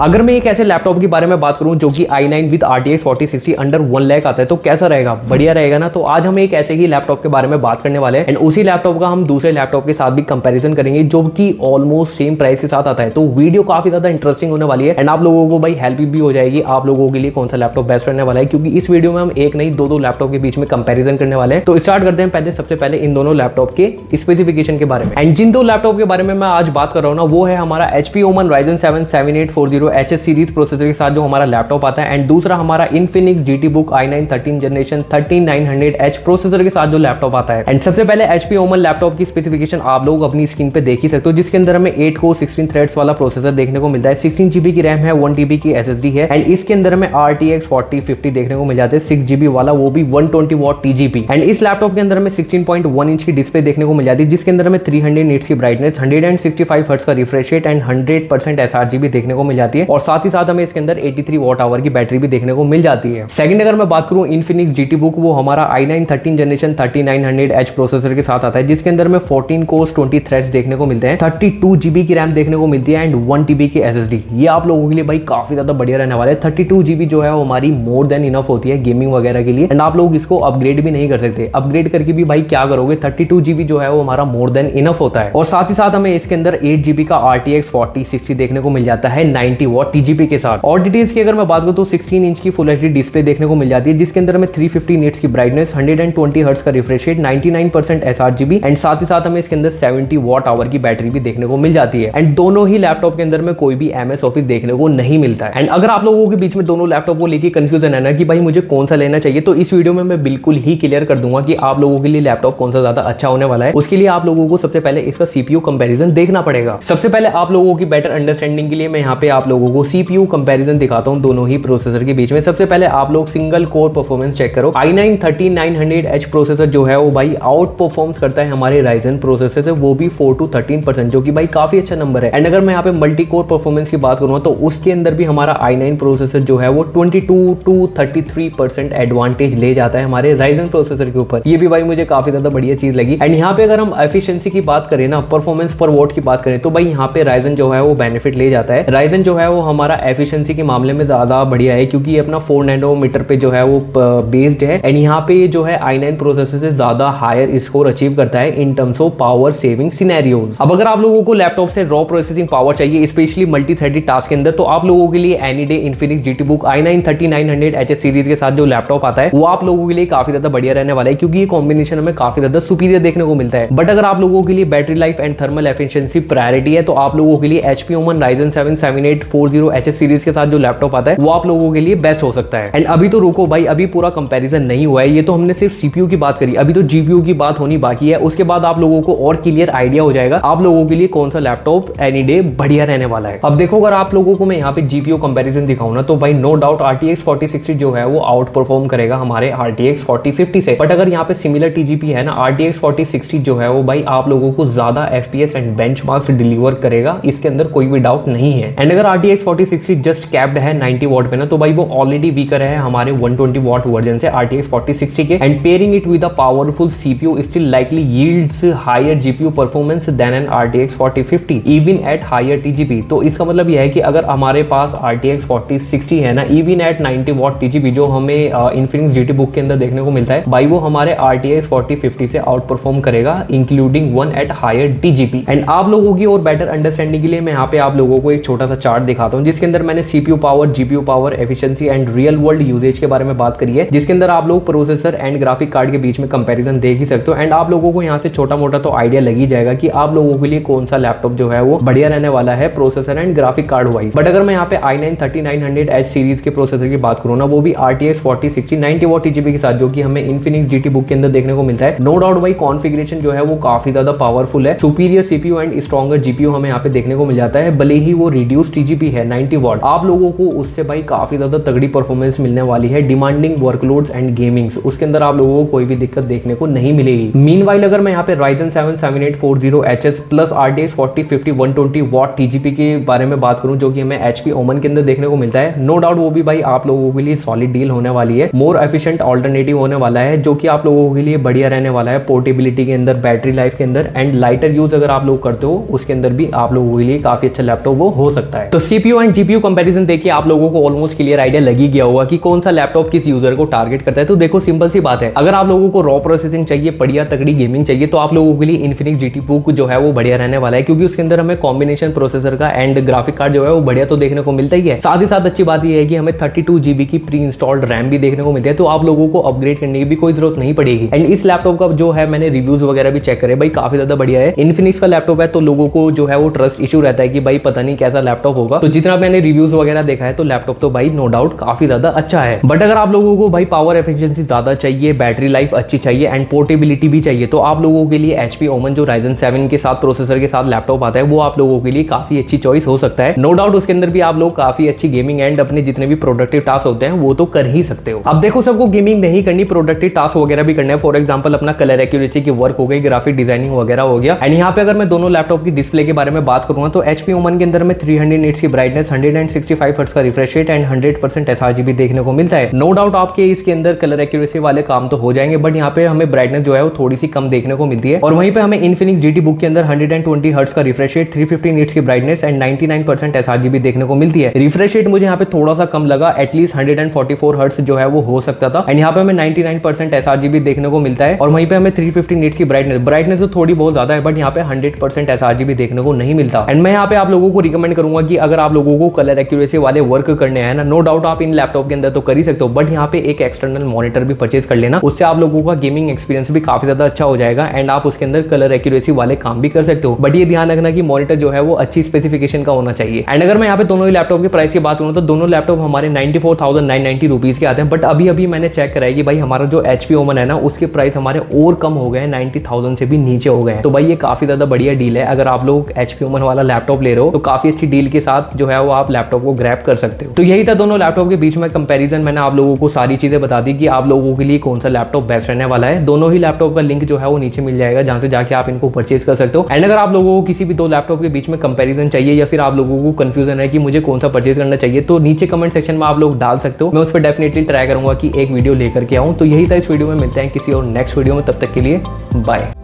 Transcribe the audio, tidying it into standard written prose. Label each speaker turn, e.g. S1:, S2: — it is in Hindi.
S1: अगर मैं एक ऐसे लैपटॉप के बारे में बात करूं जो कि i9 with RTX 4060 under 1 lakh आता है तो कैसा रहेगा, बढ़िया रहेगा ना। तो आज हम एक ऐसे ही लैपटॉप के बारे में बात करने वाले हैं एंड उसी लैपटॉप का हम दूसरे लैपटॉप के साथ भी कंपैरिजन करेंगे जो कि ऑलमोस्ट सेम प्राइस के साथ आता है। तो वीडियो काफी ज्यादा इंटरेस्टिंग होने वाली है एंड आप लोगों को भाई हेल्प भी हो जाएगी आप लोगों के लिए कौन सा लैपटॉप बेस्ट रहने वाला है, क्योंकि इस वीडियो में हम एक नहीं दो लैपटॉप के बीच में कंपैरिजन करने वाले हैं। तो स्टार्ट करते हैं पहले सबसे पहले इन दोनों लैपटॉप के स्पेसिफिकेशन के बारे में। एंड जिन दो लैपटॉप के बारे में मैं आज बात कर रहा हूँ ना, वो है हमारा HP Omen Ryzen 7 7840HS series processor के साथ जो हमारा लैपटॉप आता है एंड दूसरा हमारा Infinix GTBook i9 13 generation 13900H processor के साथ जो लैपटॉप आता है। एंड सबसे पहले HP Omen लैपटॉप की स्पेसिफिकेशन आप लोग अपनी स्क्रीन पे देख ही सकते हो, जिसके अंदर हमें 8 कोर 16 थ्रेड्स वाला प्रोसेसर देखने को मिलता है, 16 GB की रैम है, 1 TB की SSD है एंड इसके अंदर हमें RTX 4050 देखने को मिल जाते हैं 6 GB वाला, वो भी 120 वॉट TGP। एंड इस लैपटॉप के अंदर हमें 16.1 इंच की डिस्प्ले देखने को मिल जाती है, जिसके अंदर हमें 300 निट्स की ब्राइटनेस, 165 हर्ट्ज का रिफ्रेश रेट एंड 100% sRGB देखने को मिल जाती है और साथ ही साथ हमें इसके अंदर 83 वॉट आवर की बैटरी भी देखने को मिल जाती है। सेकंड अगर मैं बात करूं Infinix GTBook, वो हमारा i9 13 जनरेशन 3900H प्रोसेसर के साथ आता है, जिसके अंदर में 14 कोर्स 20 थ्रेड्स देखने को मिलते हैं, 32 GB की रैम देखने को मिलती है एंड 1 TB की SSD। ये आप लोगों के लिए भाई काफी ज्यादा बढ़िया रहने वाला है। 32 GB जो है वो हमारी मोर देन इनफ होती है गेमिंग वगैरह के लिए एंड आप लोग इसको अपग्रेड भी नहीं कर सकते। अपग्रेड करके भी भाई क्या करोगे, 32 GB जो है वो हमारा मोर देन इनफ होता है। और साथ ही साथ हमें इसके अंदर 8 GB का RTX 4060 देखने को मिल जाता है 90 वॉट TGP के साथ। और डिटेल्स की अगर मैं बात करूं तो 16 इंच की फुल HD डिस्प्ले देखने को मिल जाती है, जिसके अंदर हमें 350 निट्स की ब्राइटनेस, 120 हर्ट्ज का रिफ्रेश रेट, 99% sRGB एंड साथ ही साथ हमें इसके अंदर 70 वॉट आवर की बैटरी भी देखने को मिल जाती है। एंड दोनों ही लैपटॉप के अंदर में कोई भी MS ऑफिस देखने को नहीं मिलता है। एंड अगर आप लोगों के बीच में दोनों लैपटॉप को लेकर कंफ्यूजन है ना कि भाई मुझे कौन सा लेना चाहिए, तो इस वीडियो में मैं बिल्कुल ही क्लियर कर दूंगा कि आप लोगों के लिए लैपटॉप कौन सा ज्यादा अच्छा होने वाला है। उसके लिए आप लोगों को सबसे पहले इसका CPU कंपैरिजन देखना पड़ेगा। सबसे पहले आप लोगों की बेटर अंडरस्टैंडिंग के लिए मैं यहाँ पे आप लोगों को CPU कंपैरिजन दिखाता हूँ दोनों ही प्रोसेसर के बीच में। सबसे पहले आप लोग सिंगल कोर परफॉर्मेंस चेक करो। i9 13900H प्रोसेसर जो है वो भाई आउट परफॉर्म्स करता है हमारे Ryzen प्रोसेसर से, वो भी 4 to 13%, जो कि भाई काफी अच्छा नंबर है। एंड अगर मैं यहाँ पे मल्टी कोर परफॉर्मेंस की बात करूँ तो उसके अंदर भी हमारा i9 प्रोसेसर जो है वो 22 to 33% एडवांटेज ले जाता है हमारे Ryzen प्रोसेसर के ऊपर। ये भी भाई मुझे काफी ज्यादा बढ़िया चीज लगी। एंड यहाँ पे अगर हम एफिशिएंसी की बात करें ना, परफॉर्मेंस पर वॉट की बात करें, तो भाई यहाँ पे Ryzen जो है वो बेनिफिट ले जाता है। Ryzen जो है वो हमारा एफिशिएंसी के मामले में ज्यादा बढ़िया है, क्योंकि ये अपना 4 नैनोमीटर पे जो है वो बेस्ड है एंड यहाँ पे जो है i9 प्रोसेसर से ज्यादा हायर स्कोर अचीव करता है in terms of power saving scenarios. अब अगर आप लोगों को लैपटॉप से रॉ प्रोसेसिंग पावर चाहिए, स्पेशली मल्टी थ्रेडेड टास्क के अंदर, तो आप लोगों के लिए any day Infinix GTBook i9 3900HS series के साथ जो लैपटॉप आता है वो आप लोगों के लिए काफी ज्यादा बढ़िया रहने वाला है, क्योंकि ये कॉम्बिनेशन हमें काफी ज्यादा सुपीरियर देखने को मिलता है। बट अगर आप लोगों के लिए battery life and thermal efficiency priority है, तो आप लोगों के लिए HP Omen Ryzen 7 7840HS series के साथ जो लैपटॉप आता है वो आप लोगों के लिए बेस्ट हो सकता है। एंड अभी तो रुको भाई, अभी पूरा कंपैरिजन नहीं हुआ है, ये तो हमने सिर्फ CPU की बात करी, अभी तो GPU की बात होनी बाकी है। उसके बाद आप लोगों को और क्लियर आइडिया हो जाएगा आप लोगों के लिए कौन सा लैपटॉप एनी डे बढ़िया रहने वाला है। अब देखो, अगर आप लोगों को मैं यहाँ पे GPU कंपैरिजन दिखाऊं ना, तो भाई नो डाउट RTX 4060 जो है वो आउट परफॉर्म करेगा हमारे RTX 4050 से। बट अगर यहाँ पे सिमिलर TGP है ना, RTX 4060 जो है वो भाई आप लोगों को ज्यादा FPS एंड बेंचमार्क्स डिलीवर करेगा, इसके अंदर कोई भी डाउट नहीं है। एंड अगर RTX 4060 जस्ट कैप्ड है 90 वॉट पे ना, तो भाई वो ऑलरेडी वीकर है हमारे 120 वॉट वर्जन से RTX 4060 के। And pairing it with a powerful CPU still likely yields higher GPU performance than an RTX 4050 even at higher TGP। तो इसका मतलब यह है कि अगर हमारे पास RTX 4060 है ना, इवन एट 90 वॉट TGP जो हमें Infinix GTBook के अंदर देखने को मिलता है, भाई वो हमारे RTX 4050 से आउट परफॉर्म करेगा, including 1 at higher TGP। And आप लोगों की और बेटर अंडरस्टैंडिंग के लिए मैं यहाँ पे आप लोगों को एक छोटा सा चार्ट दिखाता हूँ, जिसके अंदर मैंने CPU power, GPU power, efficiency and real world usages के बारे में बात करी है, जिसके अंदर आप लोग प्रोसेसर एंड ग्राफिक कार्ड के बीच में कंपैरिजन देख ही सकते हो। एंड आप लोगों को यहाँ से छोटा मोटा तो आइडिया लग ही जाएगा कि आप लोगों के लिए कौन सा लैपटॉप जो है वो बढ़िया रहने वाला है processor and graphic card wise. But अगर मैं यहाँ पे i9 3900H सीरीज के प्रोसेसर की बात करूँ ना, वो भी RTX 4060 90 वॉट TGP के साथ, जो कि हमें Infinix GTBook के अंदर देखने को मिलता है। नो डाउट भाई कॉन्फ़िगरेशन जो है वो काफी ज्यादा पावरफुल है, superior CPU and stronger GPU हमें यहाँ पे देखने को मिल जाता है, भले ही वो रिड्यूस TGP है 90 वॉट, आप लोगों को उससे भाई काफी ज्यादा तगड़ी परफॉर्मेंस मिलने वाली है। डिमांडिंग वर्कलोड्स एंड गेमिंग्स उसके अंदर आप लोगों को कोई भी दिक्कत देखने को नहीं मिलेगी। मीनवाइल अगर मैं यहाँ पे Ryzen 7 7840HS plus RTX 4050 120 what TGP के बारे में बात करूं, जो कि हमें HP Omen के अंदर देखने को मिलता है, नो डाउट वो भी भाई आप लोगों के लिए सॉलिड डील होने वाली है, मोर एफिशिएंट ऑल्टरनेटिव होने वाला है, जो कि आप लोगों के लिए बढ़िया रहने वाला है पोर्टेबिलिटी के अंदर, बैटरी लाइफ के अंदर एंड लाइटर यूज अगर आप लोग करते हो उसके अंदर भी आप लोगों के लिए काफी अच्छा लैपटॉप वो हो सकता है। तो CPU एंड GPU कंपैरिजन देख के आप लोगों को ऑलमोस्ट क्लियर आइडिया लग ही गया होगा कि कौन सा लैपटॉप किस यूजर को टारगेट करता है। तो देखो सिंपल सी बात है, अगर आप लोगों को रॉ प्रोसेसिंग चाहिए, बढ़िया तगड़ी गेमिंग चाहिए, तो आप लोगों के लिए Infinix GT Book जो है वो बढ़िया रहने वाला है, क्योंकि उसके अंदर हमें कॉम्बिनेशन प्रोसेसर का एंड ग्राफिक कार्ड जो है वो बढ़िया तो देखने को मिलता ही है। साथ ही साथ अच्छी बात यह है कि हमें 32 GB की प्री इंस्टॉल्ड रैम भी देखने को मिलती है, तो आप लोगों को अपग्रेड करने की भी कोई जरूरत नहीं पड़ेगी। एंड इस लैपटॉप का जो है मैंने रिव्यूज वगैरह भी चेक करे भाई, काफी ज्यादा बढ़िया है। Infinix का लैपटॉप है तो लोगों को जो है वो ट्रस्ट इशू रहता है कि भाई पता नहीं कैसा लैपटॉप होगा। तो जितना मैंने रिव्यूज वगैरह देखा है तो लैपटॉप तो भाई नो डाउट काफी ज्यादा अच्छा है। बट अगर आप लोगों को भाई पावर एफिशिएंसी ज्यादा चाहिए, बैटरी लाइफ अच्छी चाहिए एंड पोर्टेबिलिटी भी चाहिए, तो आप लोगों के लिए HP Omen जो Ryzen 7 के साथ प्रोसेसर के साथ लैपटॉप आता है वो आप लोगों के लिए काफी अच्छी चॉइस हो सकता है। नो डाउट उसके अंदर भी आप लोग काफी अच्छी गेमिंग एंड अपने जितने भी प्रोडक्टिव टास्क होते हैं वो तो कर ही सकते हो। अब देखो सबको गेमिंग नहीं करनी, प्रोडक्टिव टास्क वगैरह भी करना है। फॉर एग्जांपल अपना कलर एक्यूरेसी की वर्क हो गई, ग्राफिक डिजाइनिंग वगैरह हो गया। एंड यहाँ पे अगर मैं दोनों लैपटॉप की डिस्प्ले के बारे में बात करूंगा तो HP Omen के अंदर में 300 निट्स की ब्राइटनेस, 165 हर्ट्ज का रिफ्रेश रेट एंड 100% sRGB देखने को मिलता है। नो डाउट आपके इसके अंदर कलर एक्यूरेसी वाले काम तो हो जाएंगे, बट यहाँ पे हमें ब्राइटनेस जो है वो थोड़ी सी कम देखने को मिलती है। और वहीं पे हमें Infinix GT Book के अंदर 120 हर्ट्ज का रिफ्रेश रेट, 350 निट्स की ब्राइटनेस एंड 99% sRGB देखने को मिलती है। रिफ्रेश रेट मुझे यहाँ पे थोड़ा सा कम लगा, एटलीस्ट 144 हर्ट्ज जो है वो हो सकता था। एंड यहाँ पे हमें 99% sRGB देखने को मिलता है। और वहीं पे हमें 350 निट्स की ब्राइटनेस तो थोड़ी बहुत ज्यादा है, बट यहाँ पे 100% sRGB देखने को नहीं मिलता। एंड मैं यहाँ पे आप लोगों को रिकमेंड करूंगा कि अगर आप लोगों को कलर एक्यूरेसी वाले वर्क करने हैं ना, नो डाउट आप इन लैपटॉप के अंदर तो कर ही सकते हो, बट यहाँ पे एक एक्सटर्नल मॉनिटर भी परचेज कर लेना, उससे आप लोगों का गेमिंग एक्सपीरियंस भी काफी ज्यादा अच्छा हो जाएगा एंड आप उसके अंदर कलर एक्यूरेसी वाले काम भी कर सकते हो। बट ये ध्यान रखना कि मॉनिटर जो है वो अच्छी स्पेसिफिकेशन का होना चाहिए। एंड अगर मैं यहाँ पे दोनों ही लैपटॉप के प्राइस की बात करूँ तो दोनों लैपटॉप हमारे 94,990 रुपीज के आते हैं। बट अभी मैंने चेक कराया कि भाई हमारा जो HP Omen है ना उसके प्राइस हमारे और कम हो गए हैं, 90,000 से भी नीचे हो गए हैं। तो भाई ये काफी ज्यादा बढ़िया डील है। अगर आप लोग HP Omen वाला लैपटॉप ले रहे हो तो काफी अच्छी डील के साथ जो है वो आप लैपटॉप को ग्रैब कर सकते हो। तो यही था दोनों लैपटॉप के बीच में कंपैरिजन। मैंने आप लोगों को सारी चीजें बता दी कि आप लोगों के लिए कौन सा लैपटॉप बेस्ट रहने वाला है। दोनों ही लैपटॉप का लिंक जो है वो नीचे मिल जाएगा, जहां से जाके आप इनको परचेज कर सकते हो। एंड अगर आप लोगों को किसी भी दो लैपटॉप के बीच में कंपैरिजन चाहिए या फिर आप लोगों को कंफ्यूजन है कि मुझे कौन सा परचेज करना चाहिए, तो नीचे कमेंट सेक्शन में आप लोग डाल सकते हो। मैं उस पर डेफिनेटली ट्राई करूंगा कि एक वीडियो लेकर के आऊं। तो यही था इस वीडियो में, मिलते हैं किसी और नेक्स्ट वीडियो में, तब तक के लिए बाय।